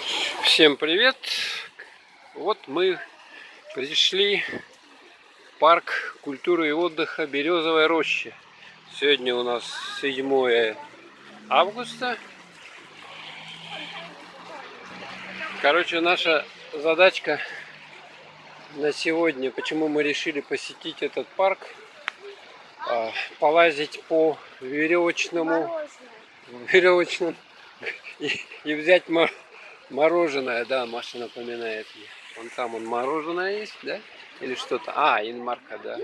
Всем привет! Вот мы пришли в парк культуры и отдыха Березовая роща. Сегодня у нас 7 августа. Короче, наша задачка на сегодня, почему мы решили посетить этот парк, полазить по веревочному и взять мороженое. Да, Маша напоминает мне. Вон там мороженое есть, да? Или что-то. Инмарка, да.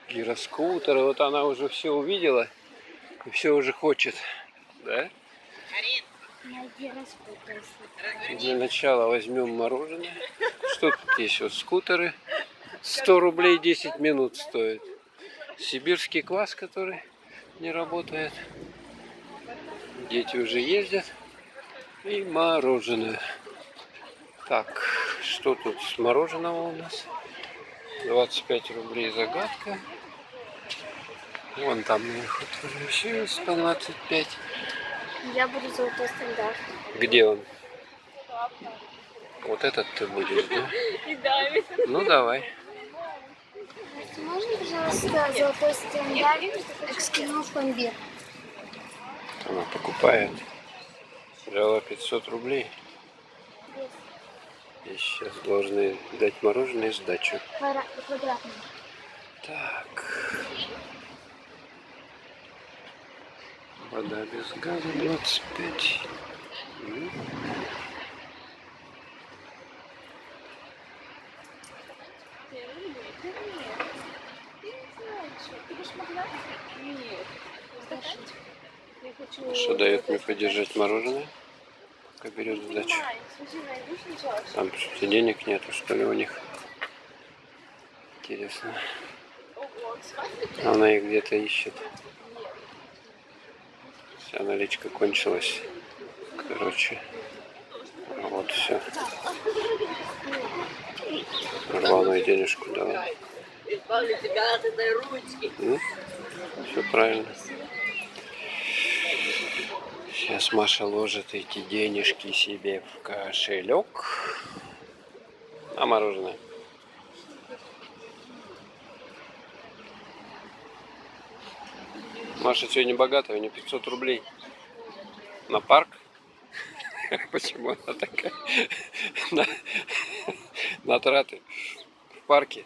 Гироскутер. Вот она уже все увидела и все уже хочет. Да? Для начала возьмем мороженое. Что тут есть? Вот скутеры. 100 рублей 10 минут стоит. Сибирский квас, который не работает. Дети уже ездят. И мороженое. Так, что тут с мороженого у нас? 25 рублей загадка. Вон там наверху тоже еще есть по 25. Я буду золотой стандарт. Где он? Вот этот ты будешь, да? Ну давай. Можно, пожалуйста, золотой стандарт экскину пломбир? Она покупает. Взяла 500 рублей. И сейчас должны дать мороженое и сдачу. Квадратный. Так. Вода без газа 25. Что дает мне подержать мороженое? Пока берет сдачу. Там что-то денег нету, что ли, у них? Интересно. Она их где-то ищет. Вся наличка кончилась. Короче. Вот все. Рваную денежку дала. Все правильно. Сейчас Маша ложит эти денежки себе в кошелек. А мороженое? Маша сегодня богатая, у нее 500 рублей. На парк? Почему она такая? На траты в парке.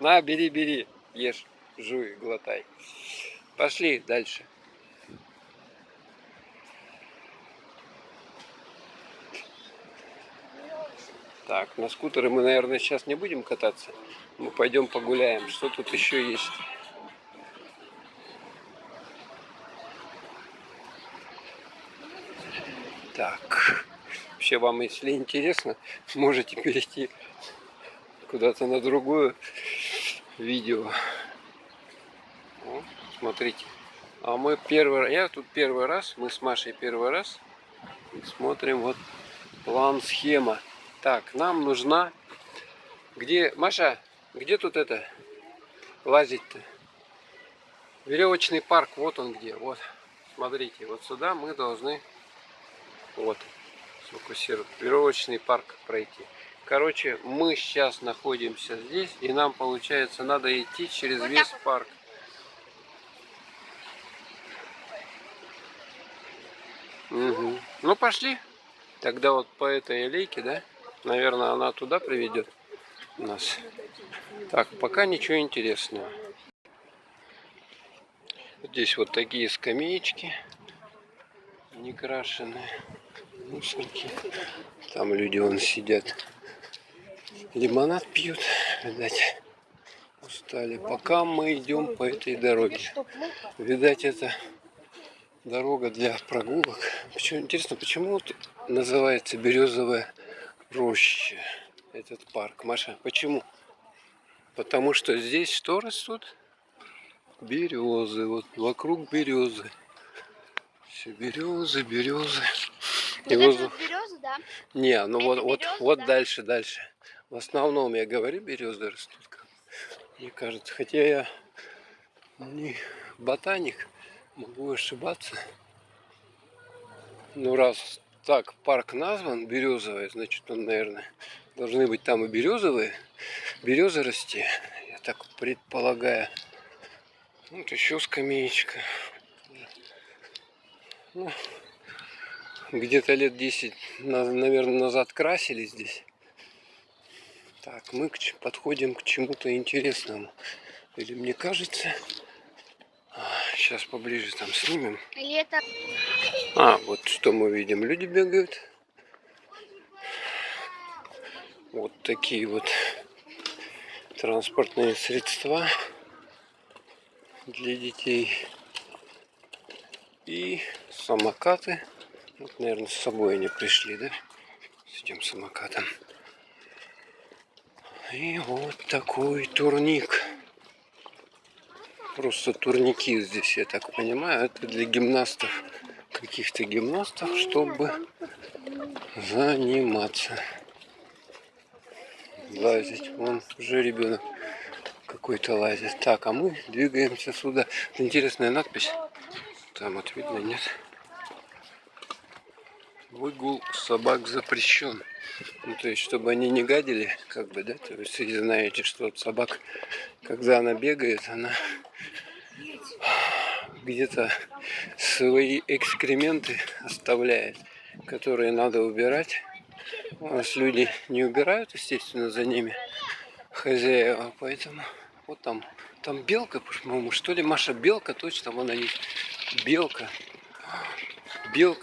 На, бери, ешь, жуй, глотай. Пошли дальше. Так, на скутере мы, наверное, сейчас не будем кататься. Мы пойдем погуляем. Что тут еще есть? Так, вообще вам, если интересно, можете перейти куда-то на другое видео. О, смотрите. А мы я тут первый раз, мы с Машей первый раз. И смотрим вот план-схема. Так, нам нужна... Где, Маша, где тут это лазить-то? Веревочный парк, вот он где. Вот, смотрите, вот сюда мы должны... Вот, сфокусировать. Веревочный парк пройти. Короче, мы сейчас находимся здесь, и нам, получается, надо идти через вот весь парк. Угу. Ну, пошли. Тогда вот по этой аллейке, да? Наверное, она туда приведет нас. Так, пока ничего интересного. Здесь вот такие скамеечки некрашенные. Мусорки. Там люди вон сидят. Лимонад пьют. Видать, устали. Пока мы идем по этой дороге. Видать, это дорога для прогулок. Интересно, почему называется Березовая роща этот парк? Маша, почему? Потому что здесь что растут? Березы. Вот вокруг березы. Все березы. И воздух... березы, да? Не, ну вот, березы, вот да? дальше. В основном, я говорю, березы растут. Мне кажется, хотя я не ботаник, могу ошибаться. Ну, раз так парк назван Березовая, значит он, наверное, должны быть там и березовые, березы расти, я так предполагаю. Вот еще скамеечка. Ну, где-то лет 10, наверное, назад красили здесь. Так, мы подходим к чему-то интересному. Или мне кажется... Сейчас поближе там снимем. Или это... Вот что мы видим. Люди бегают. Вот такие вот транспортные средства для детей. И самокаты. Вот, наверное, с собой они пришли, да? С этим самокатом. И вот такой турник. Просто турники здесь, я так понимаю, это для гимнастов, каких-то гимнастов, чтобы заниматься. Лазить. Вон уже ребенок какой-то лазит. Так, а мы двигаемся сюда. Интересная надпись. Там вот видно, нет? Выгул собак запрещен. Ну, то есть, чтобы они не гадили, как бы, да? То есть, вы знаете, что вот собак, когда она бегает, она где-то свои экскременты оставляет, которые надо убирать. У нас люди не убирают, естественно, за ними хозяева, поэтому вот там белка, по-моему, что ли, Маша, белка, точно, вон они, белка,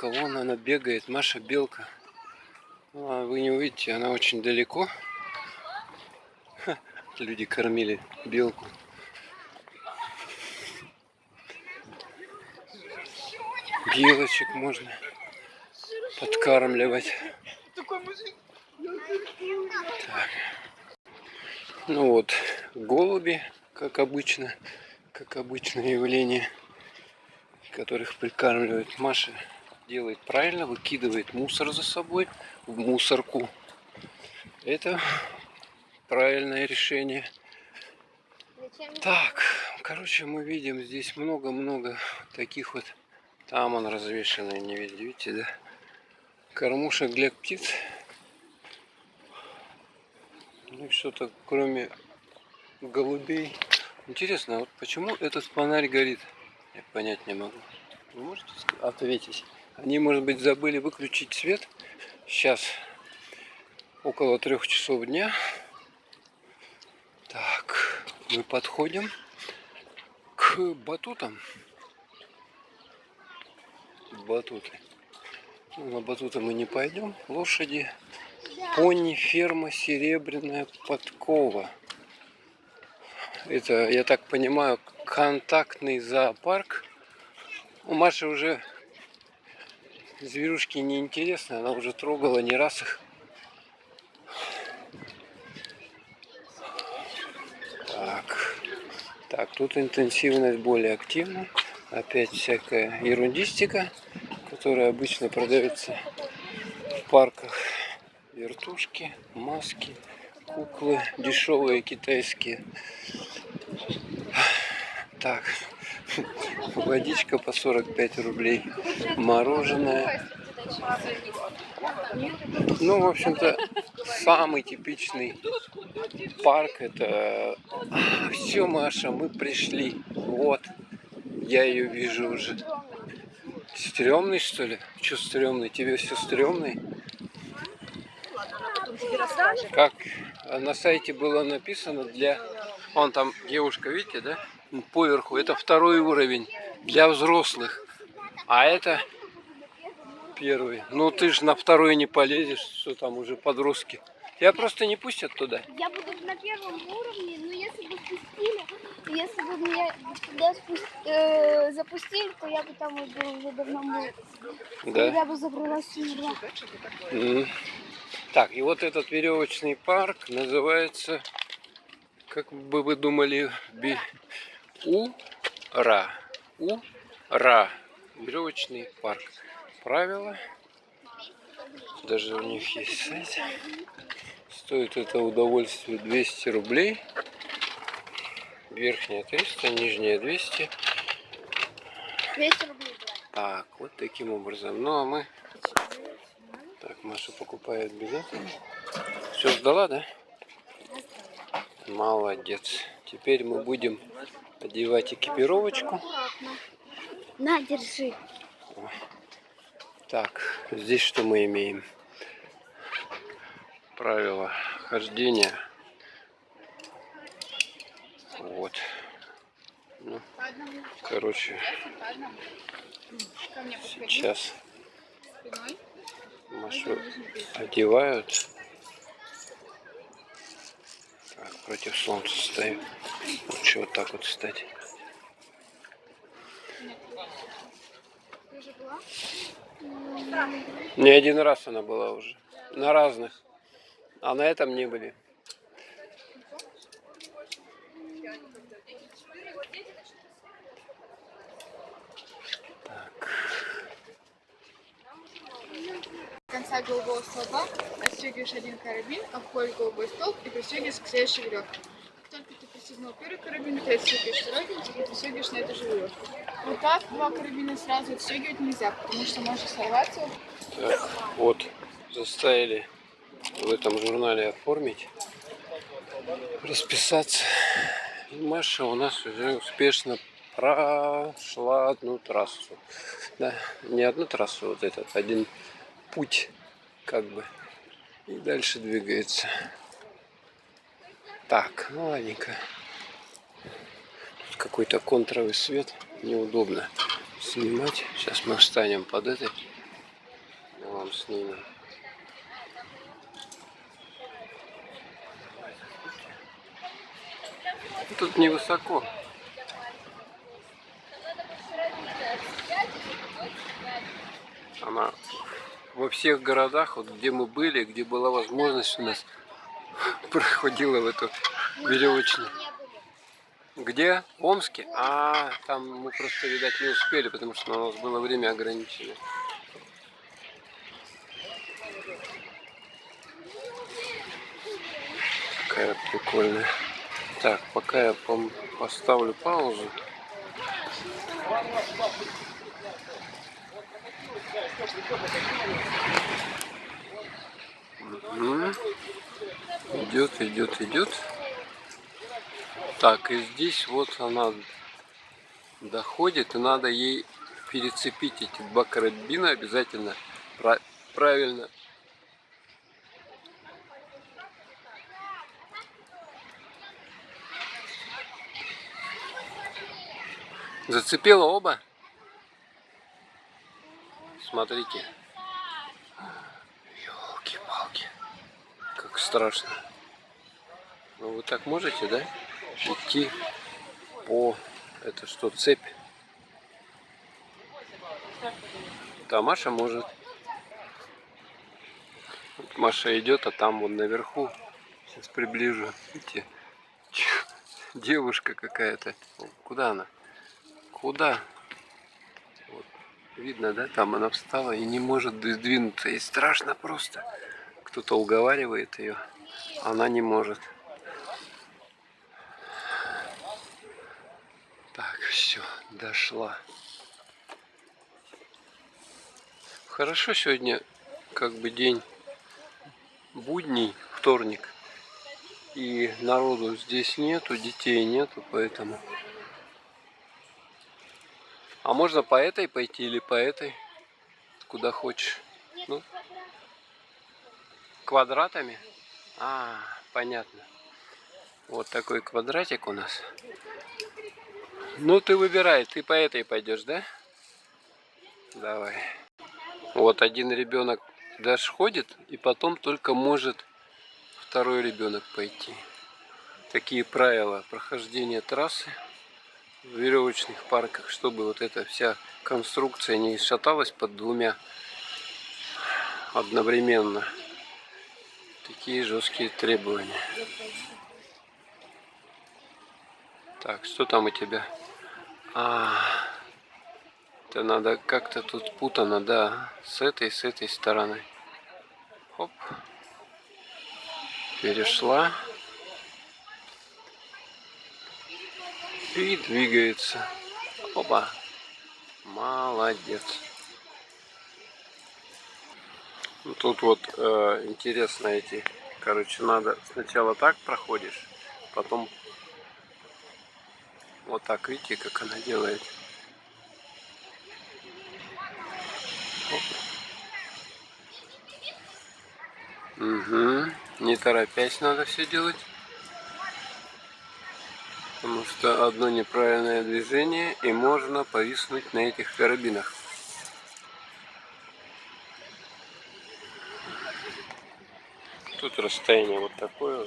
вон она бегает, Маша белка. А вы не увидите, она очень далеко. Люди кормили белку. Белочек можно подкармливать. Так. Ну вот, голуби, как обычное явление, которых прикармливает. Маша делает правильно, выкидывает мусор за собой в мусорку. Это правильное решение. Так, короче, мы видим здесь много-много таких вот. Там он развешенный, не видите, да? Кормушек для птиц. Ну и что-то кроме голубей. Интересно, а вот почему этот фонарь горит? Я понять не могу. Вы можете ответить? Они, может быть, забыли выключить свет. Сейчас около 3 часов дня. Так, мы подходим к батутам. Батуты. Ну, на батуты мы не пойдем. Лошади. Пони, ферма, серебряная подкова. Это, я так понимаю, контактный зоопарк. У Маши уже зверюшки не интересны, она уже трогала не раз их. Так, тут интенсивность более активна. Опять всякая ерундистика, которая обычно продается в парках. Вертушки, маски, куклы, дешевые китайские. Так, водичка по 45 рублей, мороженое. Ну, в общем-то, самый типичный парк. Это все, Маша, мы пришли. Вот, я ее вижу уже. Стрёмный, что ли? Че стрёмный? Тебе все стрёмный? Как на сайте было написано для... Вон там девушка, видите, да? Поверху. Это 2-й уровень для взрослых. А это 1-й. Ну ты ж на 2-й не полезешь, что там уже подростки. Тебя просто не пустят туда. Я буду на 1-м уровне, но если бы спустили, если бы меня туда запустили, то я бы там уже давно был. Да. Я бы забралась сюда. Так, и вот этот веревочный парк называется, как бы вы думали, Ура. Ура. Веревочный парк. Правила. Даже у них есть сайт. Стоит это удовольствие 200 рублей. Верхняя 300, нижняя 200. 200 рублей. Так, вот таким образом. Ну а мы Так, Маша покупает билеты. Все сдала, да? Молодец. Теперь мы будем одевать экипировочку. Аккуратно. На, держи. Так, здесь что мы имеем? Правила хождения. Вот. Ну, короче, сейчас Машу одевают. Так, против солнца стою. Лучше вот так вот встать. Не один раз она была уже. На разных. А на этом не были. До конца голубого столба отстегиваешь один карабин, обходишь голубой столб и пристегиваешь к следующей веревке. Как только ты пристегнул первый карабин, ты отстегиваешь второй винтик и пристегиваешь на эту же веревку. Вот так два карабина сразу отстегивать нельзя, потому что может сорваться. Так, вот, заставили в этом журнале оформить, расписаться. И Маша у нас уже успешно прошла одну трассу. Да, не одну трассу, вот этот, один путь, как бы. И дальше двигается. Так, ну ладненько. Тут какой-то контровый свет, неудобно снимать. Сейчас мы встанем под этой. Я вам снимем. Тут невысоко. Она во всех городах, вот где мы были, где была возможность у нас, проходила в эту веревочную. Где? В Омске? А, там мы просто, видать, не успели, потому что у нас было время ограничено. Какая прикольная. Так, пока я поставлю паузу. Угу. Идет, идет, идет. Так, и здесь вот она доходит, и надо ей перецепить эти два карабина обязательно правильно. Зацепила оба? Смотрите. Ёлки-палки. Как страшно. Ну вы так можете, да? Идти по... Это что, цепь? Да, Маша может. Вот Маша идет, а там вон наверху. Сейчас приближу. Видите? Девушка какая-то. Куда она? Куда? Вот. Видно, да? Там она встала и не может сдвинуться. И страшно просто. Кто-то уговаривает ее. Она не может. Так, все, дошла. Хорошо сегодня, как бы день будний, вторник. И народу здесь нету, детей нету, поэтому... А можно по этой пойти или по этой? Куда хочешь. Ну, квадратами? А, понятно. Вот такой квадратик у нас. Ну, ты выбирай, ты по этой пойдешь, да? Давай. Вот один ребенок даже ходит, и потом только может второй ребенок пойти. Такие правила прохождения трассы в веревочных парках, чтобы вот эта вся конструкция не шаталась под двумя одновременно. Такие жесткие требования. Так, что там у тебя? Это надо как-то тут путано, да, с этой стороны. Хоп. Перешла. И двигается. Опа. Молодец. Тут вот интересно эти, короче, надо сначала так проходишь, потом вот так, видите, как она делает. Угу. Не торопясь надо все делать, потому что одно неправильное движение и можно повиснуть на этих карабинах. Тут расстояние вот такое.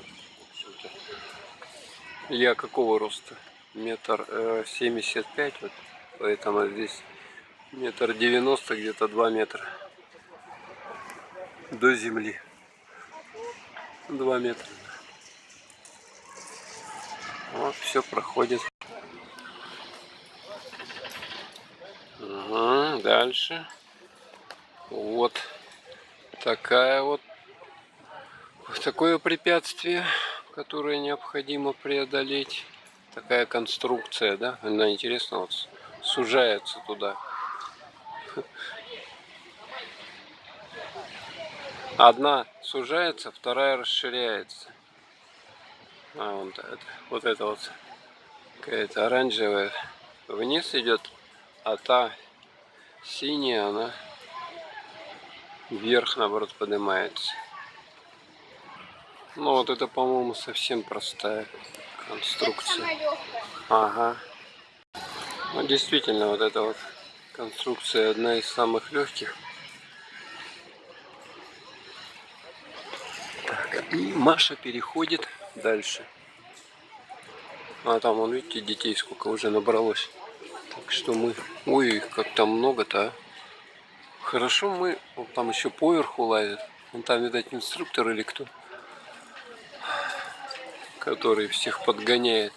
Я какого роста? 1,75 м, вот, поэтому здесь 1,90 м, где-то 2 метра до земли. 2 метра. Вот все проходит. Ага, дальше. Вот такое препятствие, которое необходимо преодолеть. Такая конструкция, да? Она интересно вот сужается туда. Одна сужается, вторая расширяется. А вот это вот какая-то оранжевая вниз идет, а та синяя, она вверх, наоборот, поднимается. Ну вот это, по-моему, совсем простая конструкция. Самая легкая. Ага. Ну действительно, вот эта вот конструкция одна из самых легких. Так, и Маша переходит дальше. А там, вон, видите, детей сколько уже набралось. Так что мы... Ой, как там много-то, а. Хорошо мы... Вот там еще поверху лазят. Вон там, видать, инструктор или кто. Который всех подгоняет.